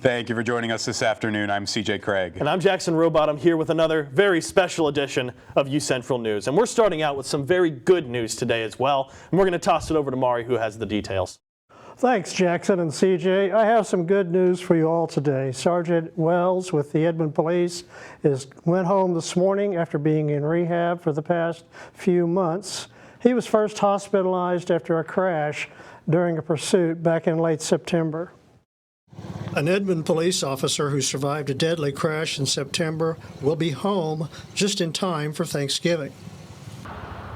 Thank you for joining us this afternoon. I'm CJ Craig. And I'm Jackson Robottom here with another very special edition of UCentral News. And we're starting out with some very good news today as well. And we're going to toss it over to Mari, who has the details. Thanks, Jackson and CJ. I have some good news for you all today. Sergeant Wells with the Edmond Police went home this morning after being in rehab for the past few months. He was first hospitalized after a crash during a pursuit back in late September. An Edmond police officer who survived a deadly crash in September will be home just in time for Thanksgiving.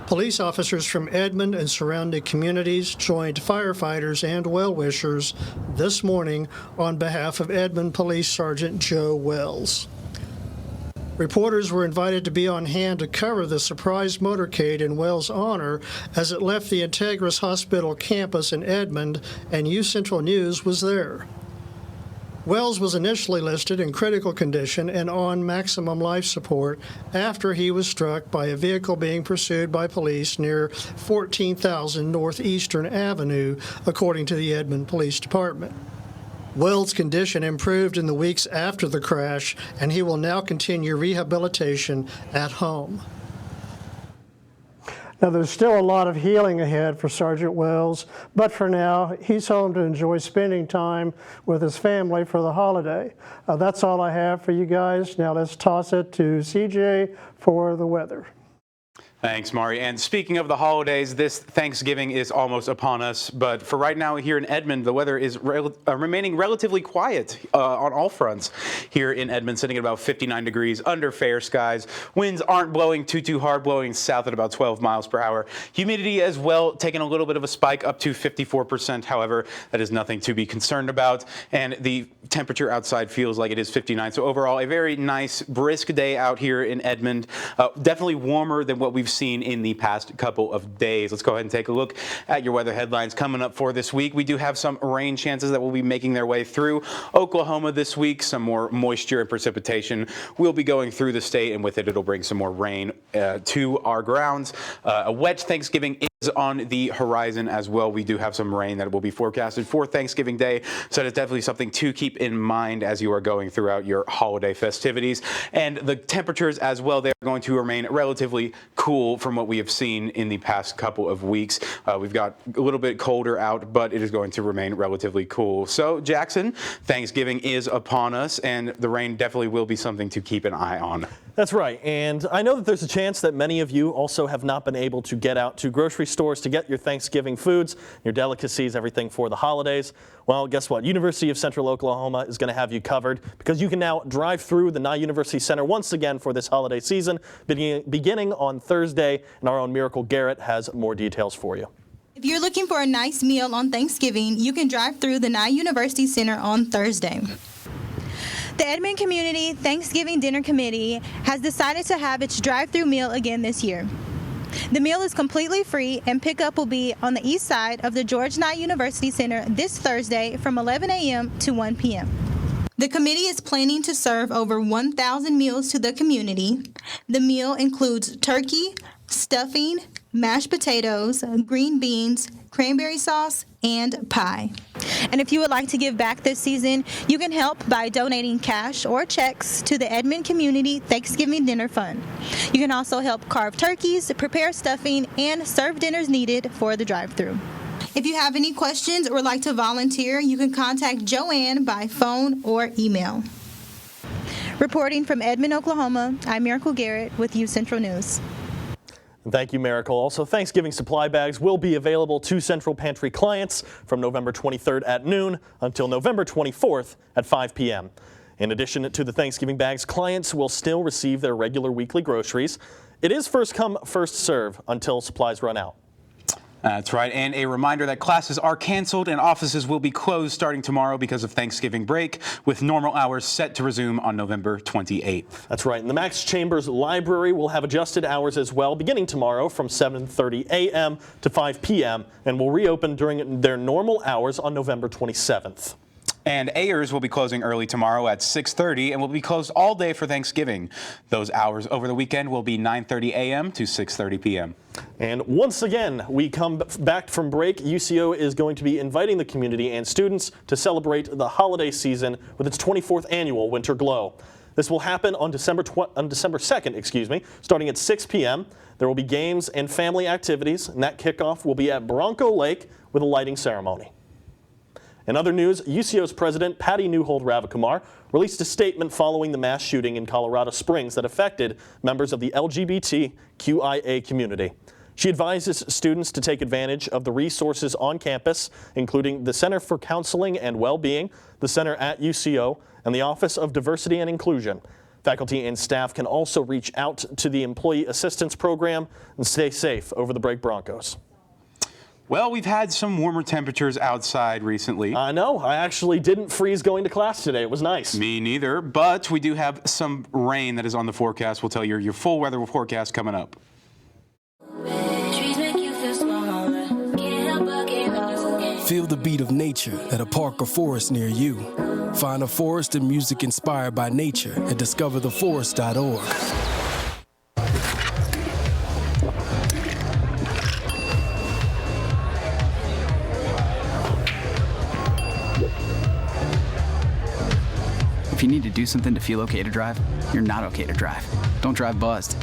Police officers from Edmond and surrounding communities joined firefighters and well-wishers this morning on behalf of Edmond Police Sergeant Joe Wells. Reporters were invited to be on hand to cover the surprise motorcade in Wells' honor as it left the Integris Hospital campus in Edmond, and UCentral News was there. Wells was initially listed in critical condition and on maximum life support after he was struck by a vehicle being pursued by police near 14,000 Northeastern Avenue, according to the Edmond Police Department. Wells' condition improved in the weeks after the crash, and he will now continue rehabilitation at home. Now, there's still a lot of healing ahead for Sergeant Wells, but for now, he's home to enjoy spending time with his family for the holiday. That's all I have for you guys. Now let's toss it to CJ for the weather. Thanks, Mari. And speaking of the holidays, this Thanksgiving is almost upon us. But for right now here in Edmond, the weather is remaining relatively quiet on all fronts. Here in Edmond, sitting at about 59 degrees under fair skies. Winds aren't blowing too hard, blowing south at about 12 miles per hour. Humidity as well, taking a little bit of a spike up to 54%. However, that is nothing to be concerned about. And the temperature outside feels like it is 59. So overall, a very nice, brisk day out here in Edmond. Definitely warmer than what we've seen in the past couple of days. Let's go ahead and take a look at your weather headlines coming up for this week. We do have some rain chances that will be making their way through Oklahoma this week. Some more moisture and precipitation will be going through the state, and with it, it'll bring some more rain to our grounds. A wet Thanksgiving is on the horizon as well. We do have some rain that will be forecasted for Thanksgiving Day, so that's definitely something to keep in mind as you are going throughout your holiday festivities. And the temperatures as well, they're going to remain relatively cool from what we have seen in the past couple of weeks. We've got a little bit colder out, but it is going to remain relatively cool. So, Jackson, Thanksgiving is upon us, and the rain definitely will be something to keep an eye on. That's right, and I know that there's a chance that many of you also have not been able to get out to grocery stores to get your Thanksgiving foods, your delicacies, everything for the holidays. Well, guess what? University of Central Oklahoma is going to have you covered because you can now drive through the Nye University Center once again for this holiday season, beginning on Thursday, and our own Miracle Garrett has more details for you. If you're looking for a nice meal on Thanksgiving, you can drive through the Nye University Center on Thursday. The Edmond Community Thanksgiving Dinner Committee has decided to have its drive-through meal again this year. The meal is completely free, and pickup will be on the east side of the George Nye University Center this Thursday from 11 a.m. to 1 p.m. The committee is planning to serve over 1,000 meals to the community. The meal includes turkey, stuffing, mashed potatoes, green beans, cranberry sauce, and pie. And if you would like to give back this season, you can help by donating cash or checks to the Edmond Community Thanksgiving Dinner Fund. You can also help carve turkeys, prepare stuffing, and serve dinners needed for the drive-thru. If you have any questions or would like to volunteer, you can contact Joanne by phone or email. Reporting from Edmond, Oklahoma, I'm Miracle Garrett with UCentral News. Thank you, Miracle. Also, Thanksgiving supply bags will be available to Central Pantry clients from November 23rd at noon until November 24th at 5 p.m. In addition to the Thanksgiving bags, clients will still receive their regular weekly groceries. It is first come, first serve until supplies run out. That's right, and a reminder that classes are canceled and offices will be closed starting tomorrow because of Thanksgiving break, with normal hours set to resume on November 28th. That's right, and the Max Chambers Library will have adjusted hours as well, beginning tomorrow from 7:30 a.m. to 5 p.m. and will reopen during their normal hours on November 27th. And Ayers will be closing early tomorrow at 6:30 and will be closed all day for Thanksgiving. Those hours over the weekend will be 9:30 a.m. to 6:30 p.m. And once again, we come back from break. UCO is going to be inviting the community and students to celebrate the holiday season with its 24th annual Winter Glow. This will happen on December 2nd, starting at 6 p.m. There will be games and family activities, and that kickoff will be at Bronco Lake with a lighting ceremony. In other news, UCO's president, Patty Newhold Ravikumar, released a statement following the mass shooting in Colorado Springs that affected members of the LGBTQIA community. She advises students to take advantage of the resources on campus, including the Center for Counseling and Well-Being, the Center at UCO, and the Office of Diversity and Inclusion. Faculty and staff can also reach out to the Employee Assistance Program and stay safe over the break Broncos. Well, we've had some warmer temperatures outside recently. I know. I actually didn't freeze going to class today. It was nice. Me neither, but we do have some rain that is on the forecast. We'll tell you your full weather forecast coming up. Feel the beat of nature at a park or forest near you. Find a forest and music inspired by nature at discovertheforest.org. If you need to do something to feel okay to drive, you're not okay to drive. Don't drive buzzed.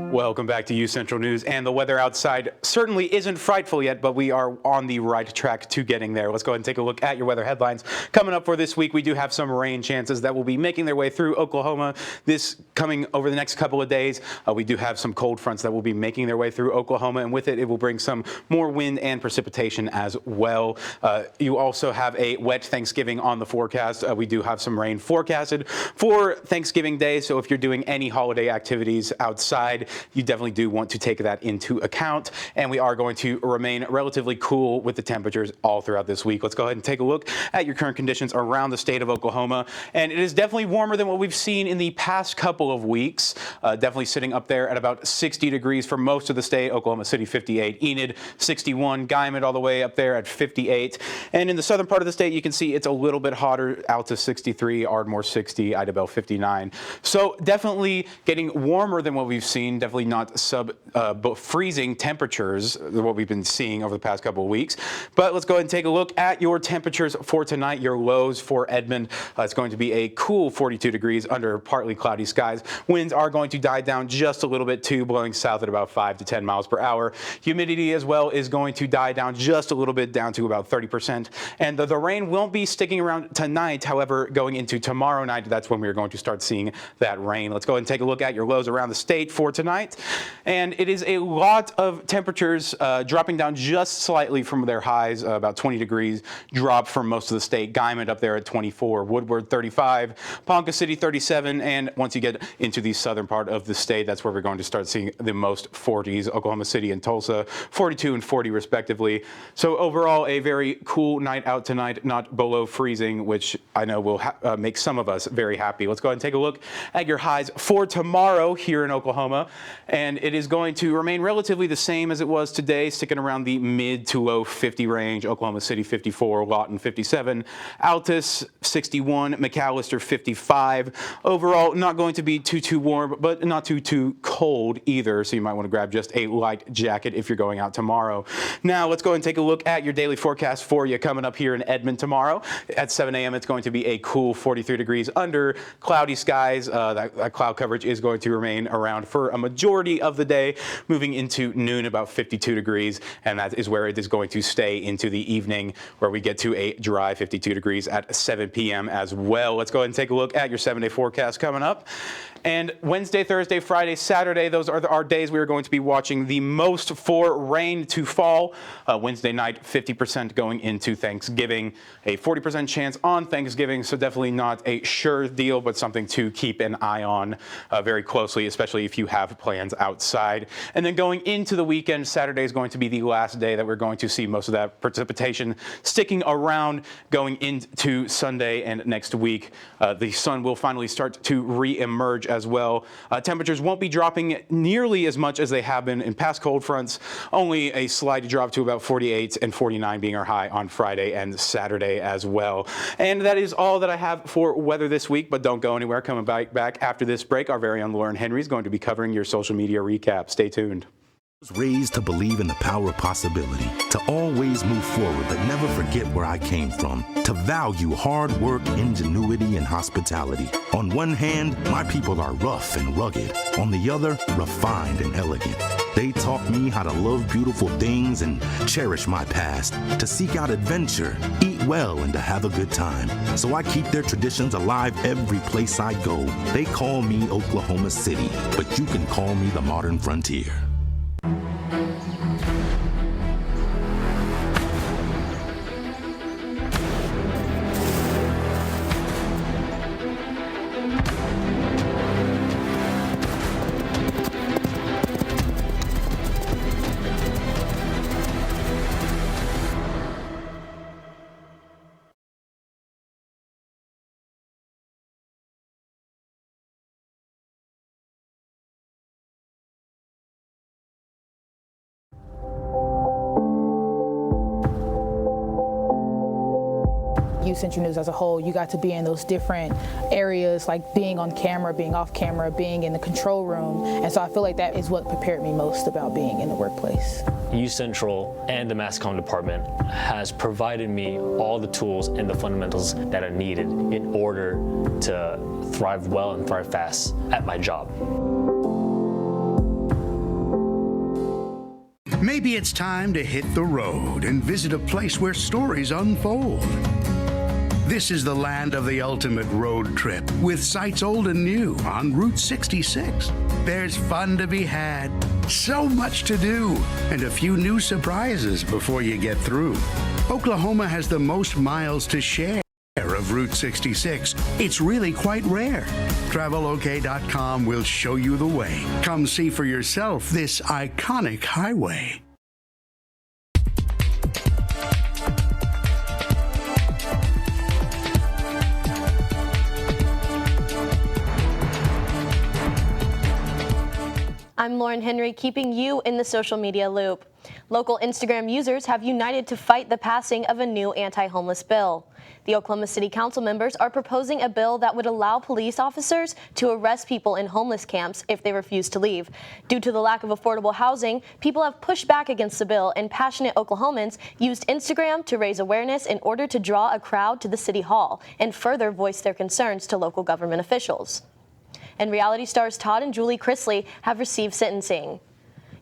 Welcome back to UCentral News, and the weather outside certainly isn't frightful yet, but we are on the right track to getting there. Let's go ahead and take a look at your weather headlines. Coming up for this week, we do have some rain chances that will be making their way through Oklahoma this coming over the next couple of days. We do have some cold fronts that will be making their way through Oklahoma, and with it, it will bring some more wind and precipitation as well. You also have a wet Thanksgiving on the forecast. We do have some rain forecasted for Thanksgiving Day, so if you're doing any holiday activities outside, you definitely do want to take that into account. And we are going to remain relatively cool with the temperatures all throughout this week. Let's go ahead and take a look at your current conditions around the state of Oklahoma. And it is definitely warmer than what we've seen in the past couple of weeks. Definitely sitting up there at about 60 degrees for most of the state. Oklahoma City 58, Enid 61, Guymon all the way up there at 58. And in the southern part of the state, you can see it's a little bit hotter, out to 63, Ardmore 60, Idabel 59. So definitely getting warmer than what we've seen, definitely not freezing temperatures, what we've been seeing over the past couple of weeks. But let's go ahead and take a look at your temperatures for tonight, your lows for Edmond. It's going to be a cool 42 degrees under partly cloudy skies. Winds are going to die down just a little bit too, blowing south at about 5 to 10 miles per hour. Humidity as well is going to die down just a little bit, down to about 30%. And the rain won't be sticking around tonight. However, going into tomorrow night, that's when we're going to start seeing that rain. Let's go ahead and take a look at your lows around the state for tonight. tonight. And it is a lot of temperatures dropping down just slightly from their highs, about 20 degrees drop from most of the state. Guymon up there at 24, Woodward 35, Ponca City 37, and once you get into the southern part of the state, that's where we're going to start seeing the most 40s. Oklahoma City and Tulsa, 42 and 40 respectively. So overall, a very cool night out tonight, not below freezing, which I know will make some of us very happy. Let's go ahead and take a look at your highs for tomorrow here in Oklahoma. And it is going to remain relatively the same as it was today, sticking around the mid to low 50 range. Oklahoma City 54, Lawton 57, Altus 61, McAllister 55. Overall, not going to be too warm, but not too cold either. So you might want to grab just a light jacket if you're going out tomorrow. Now let's go ahead and take a look at your daily forecast for you coming up here in Edmond tomorrow. At 7 a.m. it's going to be a cool 43 degrees under cloudy skies. That cloud coverage is going to remain around for a majority of the day, moving into noon about 52 degrees, and that is where it is going to stay into the evening, where we get to a dry 52 degrees at 7 p.m. as well. Let's go ahead and take a look at your 7-day forecast coming up. And Wednesday, Thursday, Friday, Saturday, those are our days we are going to be watching the most for rain to fall. Wednesday night, 50% going into Thanksgiving, a 40% chance on Thanksgiving, so definitely not a sure deal, but something to keep an eye on very closely, especially if you have plans outside. And then going into the weekend, Saturday is going to be the last day that we're going to see most of that precipitation sticking around going into Sunday and next week. The sun will finally start to re-emerge as well. Temperatures won't be dropping nearly as much as they have been in past cold fronts, only a slight drop to about 48 and 49 being our high on Friday and Saturday as well. And that is all that I have for weather this week, but don't go anywhere. Coming back after this break, our very own Lauren Henry is going to be covering your social media recap. Stay tuned. I was raised to believe in the power of possibility, to always move forward but never forget where I came from, to value hard work, ingenuity, and hospitality. On one hand, my people are rough and rugged. On the other, refined and elegant. They taught me how to love beautiful things and cherish my past, to seek out adventure, eat well, and to have a good time. So I keep their traditions alive every place I go. They call me Oklahoma City, but you can call me the modern frontier. UCentral News as a whole, you got to be in those different areas, like being on camera, being off camera, being in the control room. And so I feel like that is what prepared me most about being in the workplace. UCentral and the mass comm department has provided me all the tools and the fundamentals that are needed in order to thrive well and thrive fast at my job. Maybe it's time to hit the road and visit a place where stories unfold. This is the land of the ultimate road trip, with sights old and new on Route 66. There's fun to be had, so much to do, and a few new surprises before you get through. Oklahoma has the most miles to share of Route 66. It's really quite rare. TravelOK.com will show you the way. Come see for yourself this iconic highway. I'm Lauren Henry, keeping you in the social media loop. Local Instagram users have united to fight the passing of a new anti-homeless bill. The Oklahoma City Council members are proposing a bill that would allow police officers to arrest people in homeless camps if they refuse to leave. Due to the lack of affordable housing, people have pushed back against the bill, and passionate Oklahomans used Instagram to raise awareness in order to draw a crowd to the City Hall and further voice their concerns to local government officials. And reality stars Todd and Julie Chrisley have received sentencing.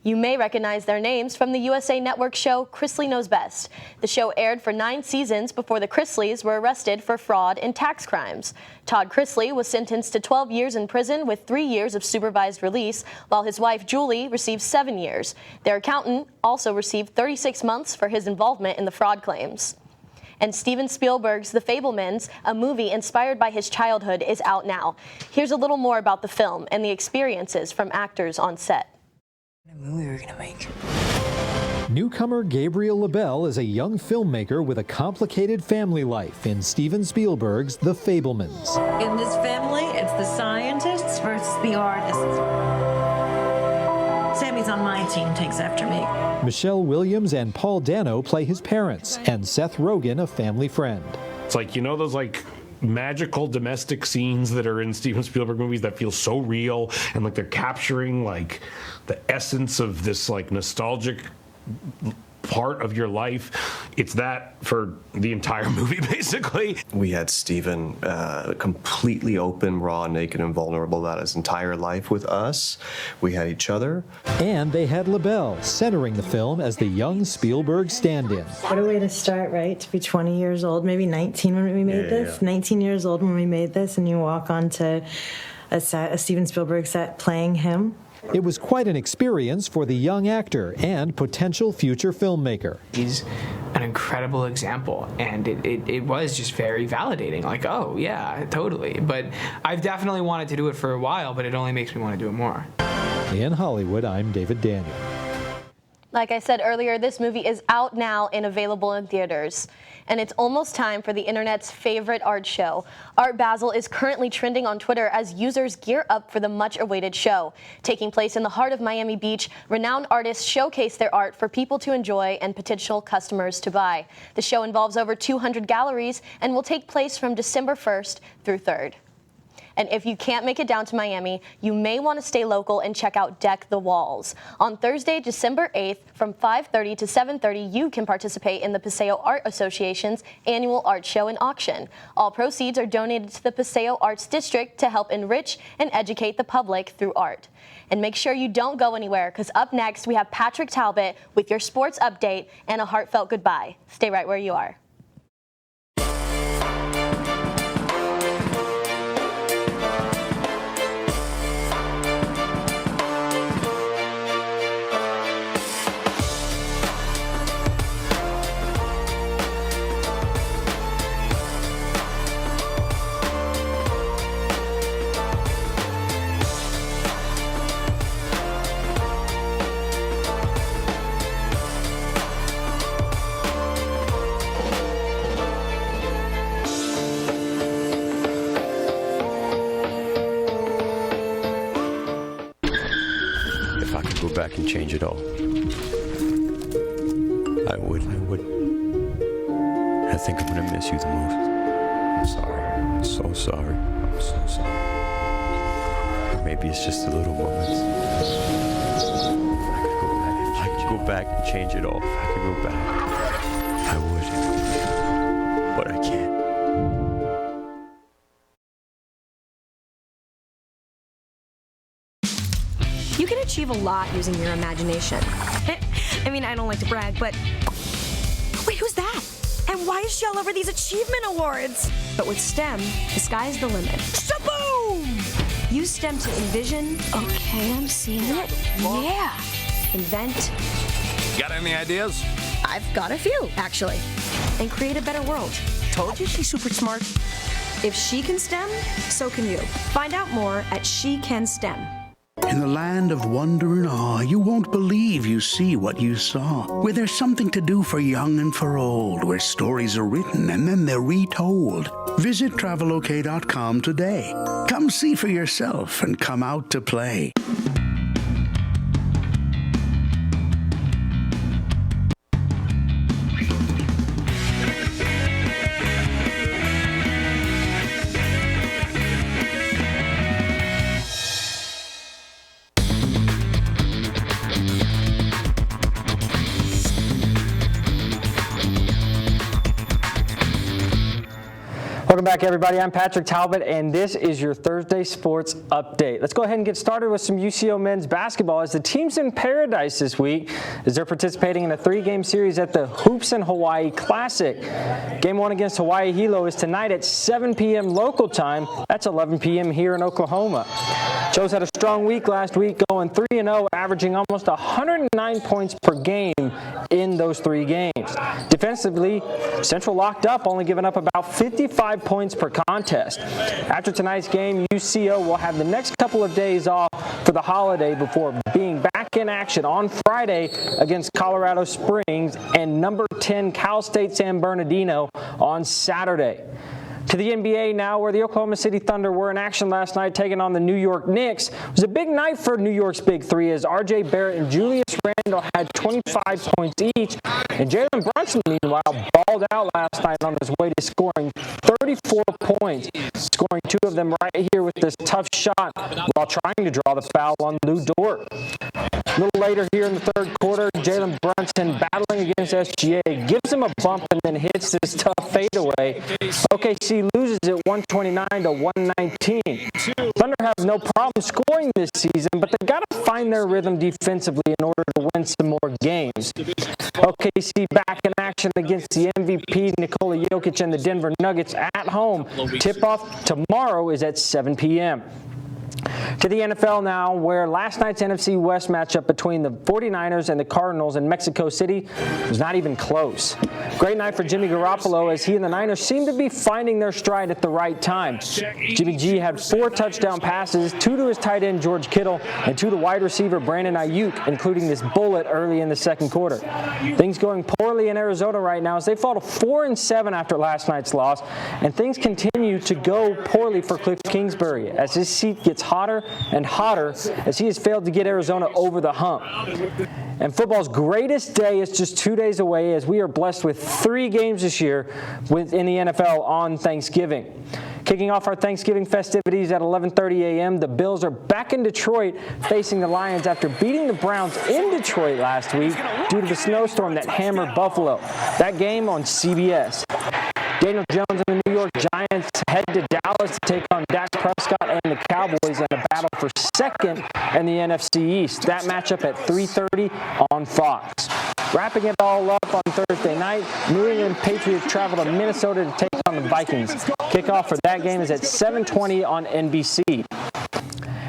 You may recognize their names from the USA Network show Chrisley Knows Best. The show aired for 9 seasons before the Chrisleys were arrested for fraud and tax crimes. Todd Chrisley was sentenced to 12 years in prison with 3 years of supervised release, while his wife Julie received 7 years. Their accountant also received 36 months for his involvement in the fraud claims. And Steven Spielberg's The Fabelmans, a movie inspired by his childhood, is out now. Here's a little more about the film and the experiences from actors on set. What movie we're gonna make. Newcomer Gabriel LaBelle is a young filmmaker with a complicated family life in Steven Spielberg's The Fabelmans. In this family, it's the scientists versus the artists. Sammy's on my team, takes after me. Michelle Williams and Paul Dano play his parents, and Seth Rogen a family friend. It's like, you know, those like magical domestic scenes that are in Steven Spielberg movies that feel so real, and like they're capturing like the essence of this like nostalgic part of your life. It's that for the entire movie, basically. We had Steven completely open, raw, naked, and vulnerable about his entire life with us. We had each other. And they had LaBelle centering the film as the young Spielberg stand-in. What a way to start, right? To be 20 years old, maybe 19 when we made this. 19 years old when we made this, and you walk onto a Steven Spielberg set playing him. It was quite an experience for the young actor and potential future filmmaker. He's an incredible example, and it was just very validating. Like, oh, yeah, totally. But I've definitely wanted to do it for a while, but it only makes me want to do it more. In Hollywood, I'm David Daniel. Like I said earlier, this movie is out now and available in theaters. And it's almost time for the internet's favorite art show. Art Basel is currently trending on Twitter as users gear up for the much-awaited show. Taking place in the heart of Miami Beach, renowned artists showcase their art for people to enjoy and potential customers to buy. The show involves over 200 galleries and will take place from December 1st through 3rd. And if you can't make it down to Miami, you may want to stay local and check out Deck the Walls. On Thursday, December 8th, from 5:30 to 7:30, you can participate in the Paseo Art Association's annual art show and auction. All proceeds are donated to the Paseo Arts District to help enrich and educate the public through art. And make sure you don't go anywhere, because up next we have Patrick Talbot with your sports update and a heartfelt goodbye. Stay right where you are. Back and change it all. I would. I think I'm gonna miss you the most. I'm sorry. I'm so sorry. I'm so sorry. Maybe it's just the little moments. If I could go back and change it all, if I could go back, I would. But I can't. You can achieve a lot using your imagination. I mean, I don't like to brag, but... Wait, who's that? And why is she all over these achievement awards? But with STEM, the sky's the limit. Shaboom! Use STEM to envision... Okay, I'm seeing it. Yeah. Invent... Got any ideas? I've got a few, actually. And create a better world. Told you she's super smart. If she can STEM, so can you. Find out more at She Can STEM. In the land of wonder and awe, you won't believe you see what you saw. Where there's something to do for young and for old, where stories are written and then they're retold. Visit Travelok.com today. Come see for yourself and come out to play. Welcome Welcome back, everybody. I'm Patrick Talbot, and this is your Thursday Sports Update. Let's go ahead and get started with some UCO men's basketball as the team's in paradise this week as they're participating in a 3-game series at the Hoops in Hawaii Classic. Game 1 against Hawaii Hilo is tonight at 7 p.m. local time. That's 11 p.m. here in Oklahoma. Joe's had a strong week last week, going 3-0, averaging almost 109 points per game in those 3 games. Defensively, Central locked up, only giving up about 55 points per contest. After tonight's game, UCO will have the next couple of days off for the holiday before being back in action on Friday against Colorado Springs and number 10 Cal State San Bernardino on Saturday. To the NBA now, where the Oklahoma City Thunder were in action last night taking on the New York Knicks. It was a big night for New York's Big Three as R.J. Barrett and Julius Randle had 25 points each. And Jalen Brunson, meanwhile, balled out last night on his way to scoring 34 points, scoring 2 of them right here with this tough shot while trying to draw the foul on Lou Dort. A little later here in the third quarter, Jalen Brunson, battling against SGA, gives him a bump and then hits this tough fadeaway. OKC loses it 129 to 119. Thunder have no problem scoring this season, but they've got to find their rhythm defensively in order to win some more games. OKC back in action against the MVP Nikola Jokic and the Denver Nuggets at home. Tip-off tomorrow is at 7 p.m. To the NFL now, where last night's NFC West matchup between the 49ers and the Cardinals in Mexico City was not even close. Great night for Jimmy Garoppolo as he and the Niners seem to be finding their stride at the right time. Jimmy G had 4 touchdown passes, 2 to his tight end George Kittle and 2 to wide receiver Brandon Ayuk, including this bullet early in the second quarter. Things going poorly in Arizona right now as they fall to 4-7 after last night's loss, and things continue to go poorly for Cliff Kingsbury as his seat gets hotter and hotter as he has failed to get Arizona over the hump. And football's greatest day is just 2 days away as we are blessed with 3 games this year in the NFL on Thanksgiving. Kicking off our Thanksgiving festivities at 11:30 a.m., the Bills are back in Detroit facing the Lions after beating the Browns in Detroit last week due to the snowstorm that hammered Buffalo. That game on CBS. Daniel Jones and the New York Giants head to Dallas to take on Dak Prescott and the Cowboys in a battle for second in the NFC East. That matchup at 3:30 on Fox. Wrapping it all up on Thursday night, New England Patriots travel to Minnesota to take on the Vikings. Kickoff for that game is at 7:20 on NBC.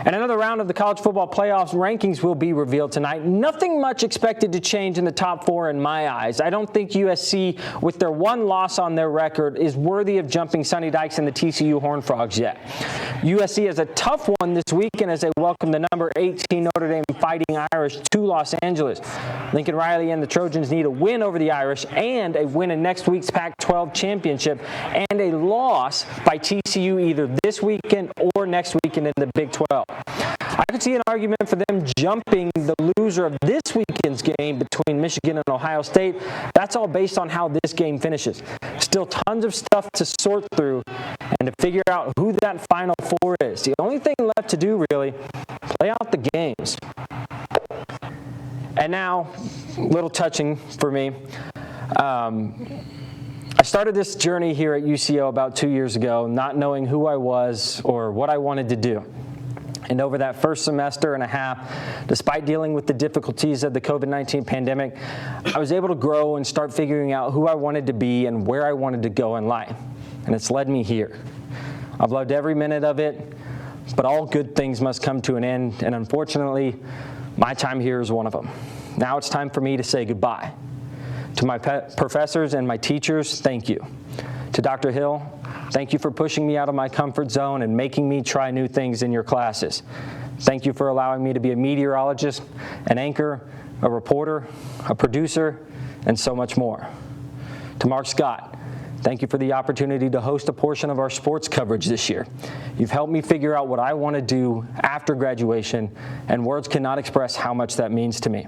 And another round of the college football playoffs rankings will be revealed tonight. Nothing much expected to change in the top 4 in my eyes. I don't think USC, with their 1 loss on their record, is worthy of jumping Sonny Dykes and the TCU Horned Frogs yet. USC has a tough one this weekend as they welcome the number 18 Notre Dame Fighting Irish to Los Angeles. Lincoln Riley and the Trojans need a win over the Irish and a win in next week's Pac-12 championship and a loss by TCU either this weekend or next weekend in the Big 12. I could see an argument for them jumping the loser of this weekend's game between Michigan and Ohio State. That's all based on how this game finishes. Still tons of stuff to sort through and to figure out who that Final Four is. The only thing left to do, really, play out the games. And now, a little touching for me. I started this journey here at UCO about 2 years ago, not knowing who I was or what I wanted to do. And over that first semester and a half, despite dealing with the difficulties of the COVID-19 pandemic, I was able to grow and start figuring out who I wanted to be and where I wanted to go in life. And it's led me here. I've loved every minute of it, but all good things must come to an end. And unfortunately, my time here is one of them. Now it's time for me to say goodbye. To my professors and my teachers, thank you. To Dr. Hill, thank you for pushing me out of my comfort zone and making me try new things in your classes. Thank you for allowing me to be a meteorologist, an anchor, a reporter, a producer, and so much more. To Mark Scott, thank you for the opportunity to host a portion of our sports coverage this year. You've helped me figure out what I want to do after graduation, and words cannot express how much that means to me.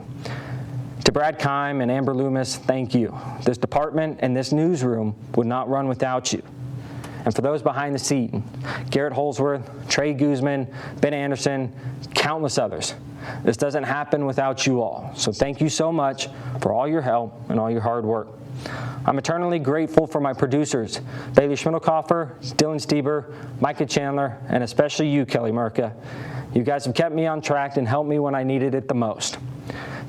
To Brad Keim and Amber Loomis, thank you. This department and this newsroom would not run without you. And for those behind the scene, Garrett Holsworth, Trey Guzman, Ben Anderson, countless others. This doesn't happen without you all. So thank you so much for all your help and all your hard work. I'm eternally grateful for my producers, Bailey Schmidlkoffer, Dylan Stieber, Micah Chandler, and especially you, Kelly Merka. You guys have kept me on track and helped me when I needed it the most.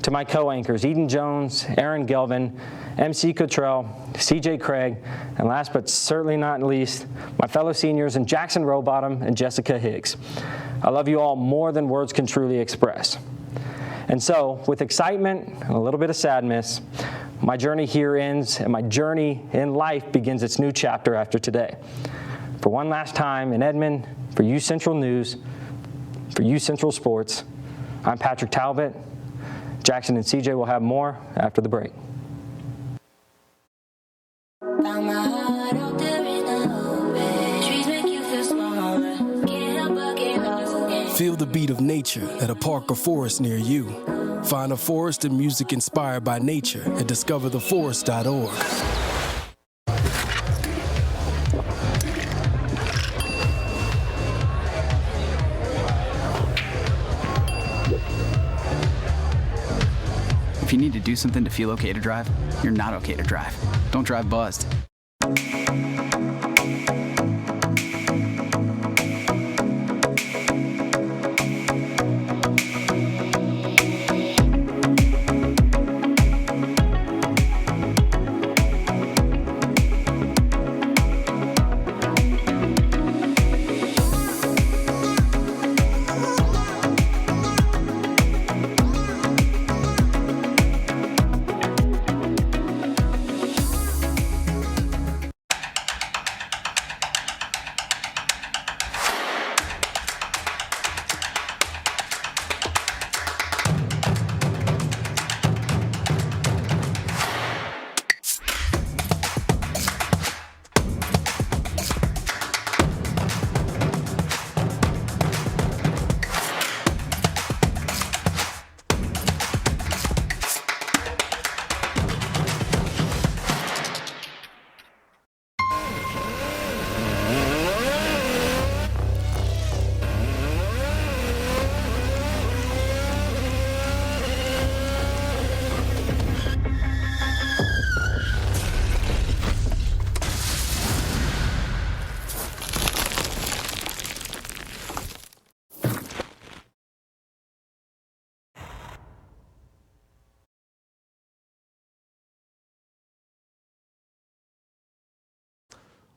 To my co-anchors, Eden Jones, Aaron Gelvin, MC Cottrell, CJ Craig, and last but certainly not least, my fellow seniors in Jackson Rowbottom and Jessica Higgs. I love you all more than words can truly express. And so, with excitement and a little bit of sadness, my journey here ends and my journey in life begins its new chapter after today. For one last time in Edmond, for UCentral News, for UCentral Sports, I'm Patrick Talbot. Jackson and CJ will have more after the break. Feel the beat of nature at a park or forest near you. Find a forest and music inspired by nature at discovertheforest.org. If you need to do something to feel okay to drive, you're not okay to drive. Don't drive buzzed.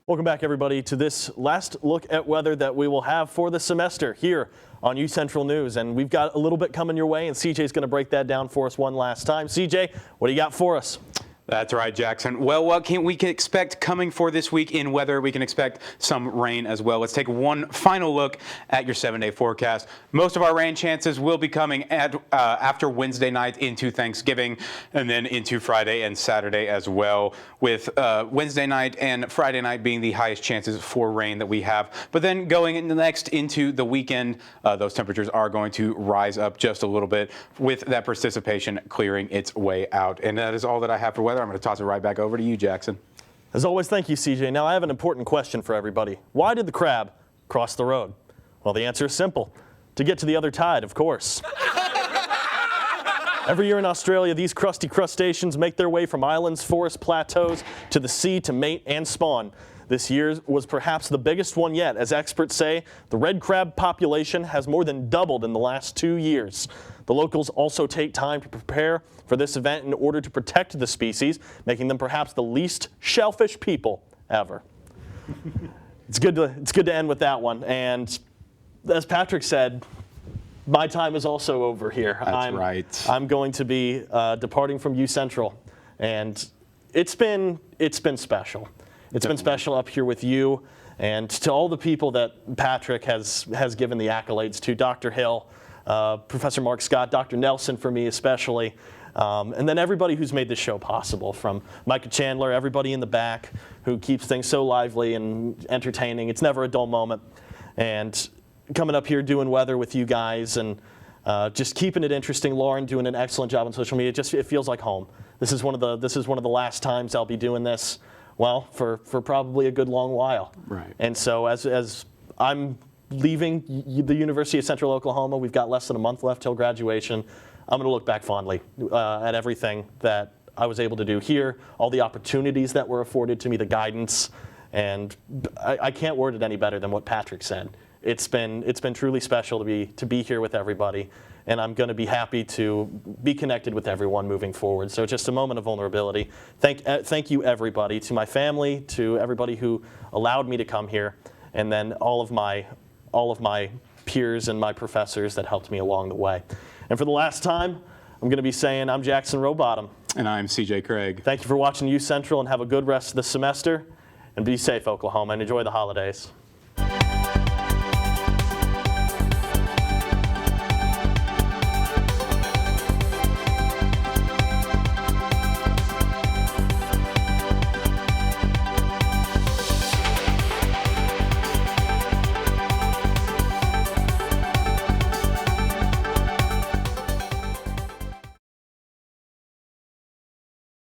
Welcome back, everybody, to this last look at weather that we will have for the semester here on UCentral News. And we've got a little bit coming your way, and CJ's going to break that down for us one last time. CJ, what do you got for us? That's right, Jackson. Well, what can we expect coming for this week in weather? We can expect some rain as well. Let's take one final look at your 7-day forecast. Most of our rain chances will be coming after Wednesday night into Thanksgiving and then into Friday and Saturday as well, with Wednesday night and Friday night being the highest chances for rain that we have. But then going into the weekend, those temperatures are going to rise up just a little bit with that precipitation clearing its way out. And that is all that I have for weather. I'm going to toss it right back over to you, Jackson. As always, thank you, CJ. Now, I have an important question for everybody. Why did the crab cross the road? Well, the answer is simple. To get to the other tide, of course. Every year in Australia, these crusty crustaceans make their way from islands, forests, plateaus to the sea to mate and spawn. This year was perhaps the biggest one yet. As experts say, the red crab population has more than doubled in the last 2 years. The locals also take time to prepare for this event in order to protect the species, making them perhaps the least shellfish people ever. It's good to end with that one. And as Patrick said, my time is also over here. That's right. I'm going to be departing from UCentral, and it's been special. It's been special up here with you, and to all the people that Patrick has given the accolades to, Dr. Hill, Professor Mark Scott, Dr. Nelson for me especially, and then everybody who's made this show possible, from Micah Chandler, everybody in the back who keeps things so lively and entertaining. It's never a dull moment. And coming up here doing weather with you guys and just keeping it interesting. Lauren doing an excellent job on social media. It feels like home. This is one of the last times I'll be doing this. Well, for probably a good long while. Right. And so as I'm leaving the University of Central Oklahoma, we've got less than a month left till graduation. I'm going to look back fondly at everything that I was able to do here, all the opportunities that were afforded to me, the guidance, and I can't word it any better than what Patrick said. It's been truly special to be here with everybody, and I'm going to be happy to be connected with everyone moving forward. So just a moment of vulnerability. Thank you, everybody, to my family, to everybody who allowed me to come here, and then all of my peers and my professors that helped me along the way. And for the last time, I'm going to be saying I'm Jackson Rowbottom. And I'm CJ Craig. Thank you for watching UCentral, and have a good rest of the semester. And be safe, Oklahoma, and enjoy the holidays.